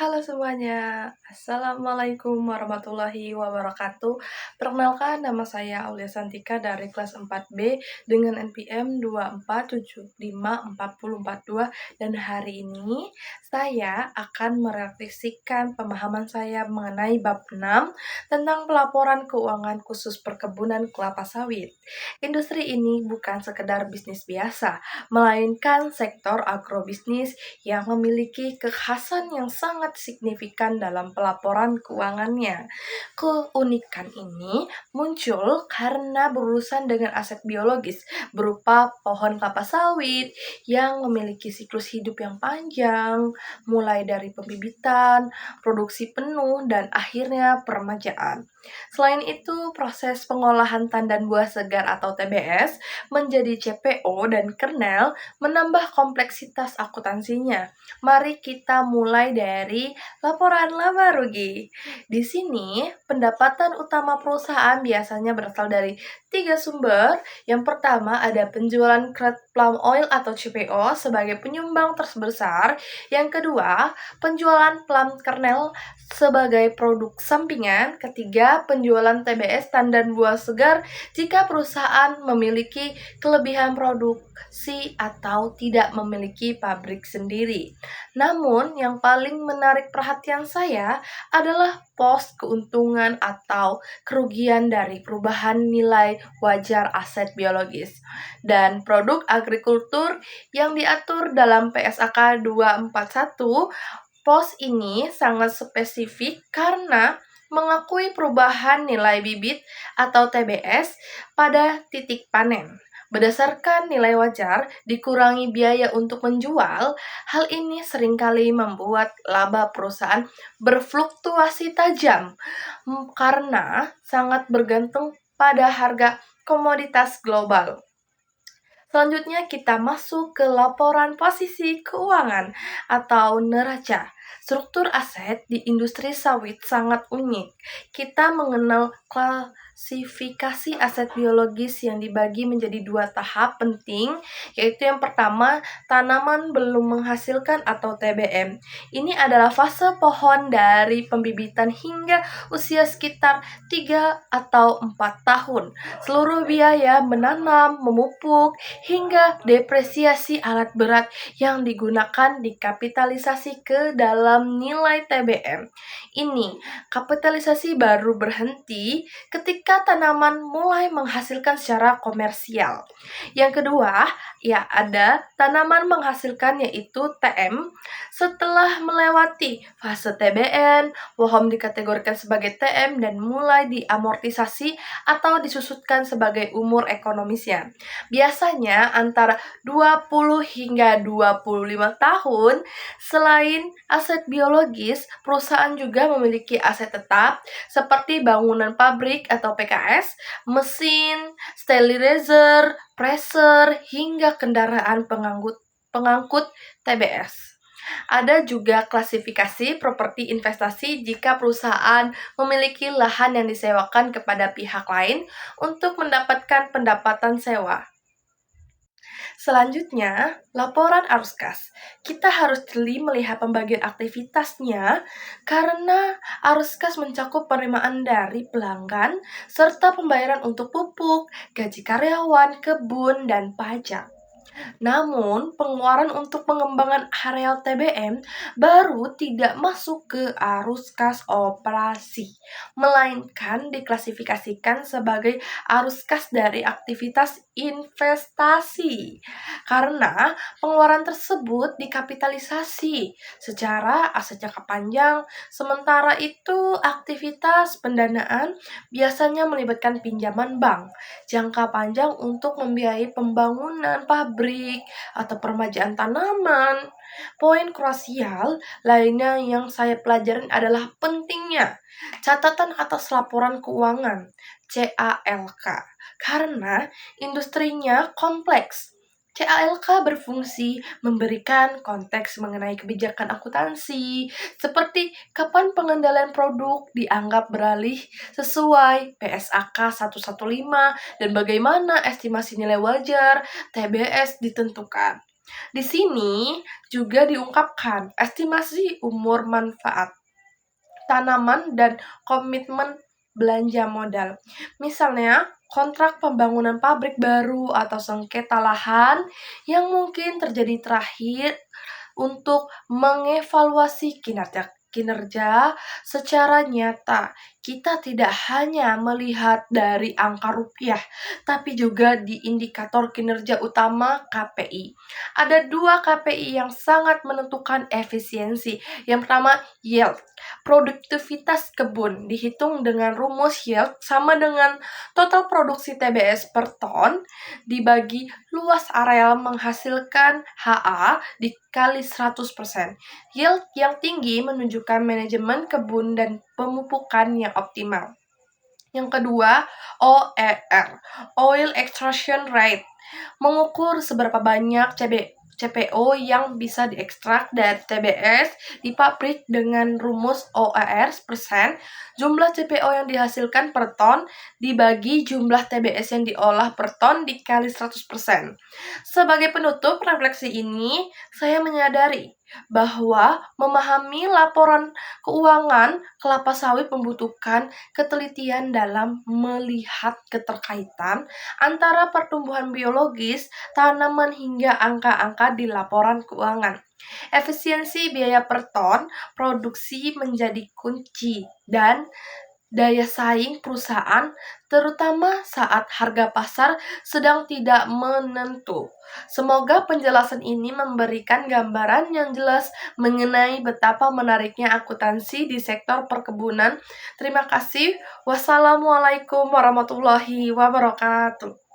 Halo semuanya, Assalamualaikum warahmatullahi wabarakatuh. Perkenalkan, nama saya Aulia Santika dari kelas 4B dengan NPM 2475442 dan hari ini saya akan merefleksikan pemahaman saya mengenai bab 6 tentang pelaporan keuangan khusus perkebunan kelapa sawit. Industri ini bukan sekedar bisnis biasa, melainkan sektor agrobisnis yang memiliki kekhasan yang sangat signifikan dalam pelaporan keuangannya. Keunikan ini muncul karena berurusan dengan aset biologis berupa pohon kelapa sawit yang memiliki siklus hidup yang panjang, mulai dari pembibitan, produksi penuh, dan akhirnya peremajaan. Selain itu, proses pengolahan tandan buah segar atau TBS menjadi CPO dan kernel menambah kompleksitas akuntansinya. Mari kita mulai dari laporan laba rugi. Di sini, pendapatan utama perusahaan biasanya berasal dari tiga sumber. Yang pertama ada penjualan Create Palm Oil atau CPO sebagai penyumbang terbesar. Yang kedua, penjualan palm kernel sebagai produk sampingan. Ketiga, penjualan TBS tandan buah segar jika perusahaan memiliki kelebihan produksi atau tidak memiliki pabrik sendiri. Namun, yang paling menarik perhatian saya adalah pos keuntungan atau kerugian dari perubahan nilai wajar aset biologis dan produk agrikultur yang diatur dalam PSAK 241. Pos ini sangat spesifik karena mengakui perubahan nilai bibit atau TBS pada titik panen. Berdasarkan nilai wajar dikurangi biaya untuk menjual, hal ini seringkali membuat laba perusahaan berfluktuasi tajam karena sangat bergantung pada harga komoditas global. Selanjutnya kita masuk ke laporan posisi keuangan atau neraca. Struktur aset di industri sawit sangat unik. Kita mengenal klasifikasi aset biologis yang dibagi menjadi dua tahap penting, yaitu yang pertama, tanaman belum menghasilkan atau TBM. Ini adalah fase pohon dari pembibitan hingga usia sekitar 3 atau 4 tahun. Seluruh biaya menanam, memupuk, hingga depresiasi alat berat yang digunakan dikapitalisasi ke dalam nilai TBM. Ini kapitalisasi baru berhenti ketika tanaman mulai menghasilkan secara komersial. Yang kedua, ya ada tanaman menghasilkan yaitu TM. Setelah melewati fase TBN, pohon dikategorikan sebagai TM dan mulai diamortisasi atau disusutkan sebagai umur ekonomisnya. Biasanya antara 20 hingga 25 tahun. Selain aset biologis, perusahaan juga memiliki aset tetap seperti bangunan pabrik atau PKS, mesin, sterilizer, presser, hingga kendaraan pengangkut TBS. Ada juga klasifikasi properti investasi jika perusahaan memiliki lahan yang disewakan kepada pihak lain untuk mendapatkan pendapatan sewa. Selanjutnya, laporan arus kas. Kita harus jeli melihat pembagian aktivitasnya karena arus kas mencakup penerimaan dari pelanggan serta pembayaran untuk pupuk, gaji karyawan, kebun, dan pajak. Namun, pengeluaran untuk pengembangan areal TBM baru tidak masuk ke arus kas operasi, melainkan diklasifikasikan sebagai arus kas dari aktivitas investasi. Karena pengeluaran tersebut dikapitalisasi secara aset jangka panjang, sementara itu aktivitas pendanaan biasanya melibatkan pinjaman bank jangka panjang untuk membiayai pembangunan pabrik atau permajaan tanaman. Poin krusial lainnya yang saya pelajarin adalah pentingnya catatan atas laporan keuangan (CALK) karena industrinya kompleks. CALK berfungsi memberikan konteks mengenai kebijakan akuntansi, seperti kapan pengendalian produk dianggap beralih sesuai PSAK 115 dan bagaimana estimasi nilai wajar TBS ditentukan. Di sini juga diungkapkan estimasi umur manfaat tanaman dan komitmen belanja modal. Misalnya, kontrak pembangunan pabrik baru atau sengketa lahan yang mungkin terjadi terakhir untuk mengevaluasi kinerja secara nyata. Kita tidak hanya melihat dari angka rupiah, tapi juga di indikator kinerja utama KPI. Ada dua KPI yang sangat menentukan efisiensi. Yang pertama, yield. Produktivitas kebun dihitung dengan rumus yield sama dengan total produksi TBS per ton dibagi luas areal menghasilkan HA dikali 100%. Yield yang tinggi menunjukkan manajemen kebun dan pemupukan yang optimal. Yang kedua, OER, Oil Extraction Rate, mengukur seberapa banyak CPO yang bisa diekstrak dari TBS di pabrik dengan rumus OER persen, jumlah CPO yang dihasilkan per ton dibagi jumlah TBS yang diolah per ton dikali 100%. Sebagai penutup refleksi ini, saya menyadari bahwa memahami laporan keuangan kelapa sawit membutuhkan ketelitian dalam melihat keterkaitan antara pertumbuhan biologis, tanaman hingga angka-angka di laporan keuangan. Efisiensi biaya per ton produksi menjadi kunci dan daya saing perusahaan, terutama saat harga pasar sedang tidak menentu. Semoga penjelasan ini memberikan gambaran yang jelas mengenai betapa menariknya akuntansi di sektor perkebunan. Terima kasih. Wassalamualaikum warahmatullahi wabarakatuh.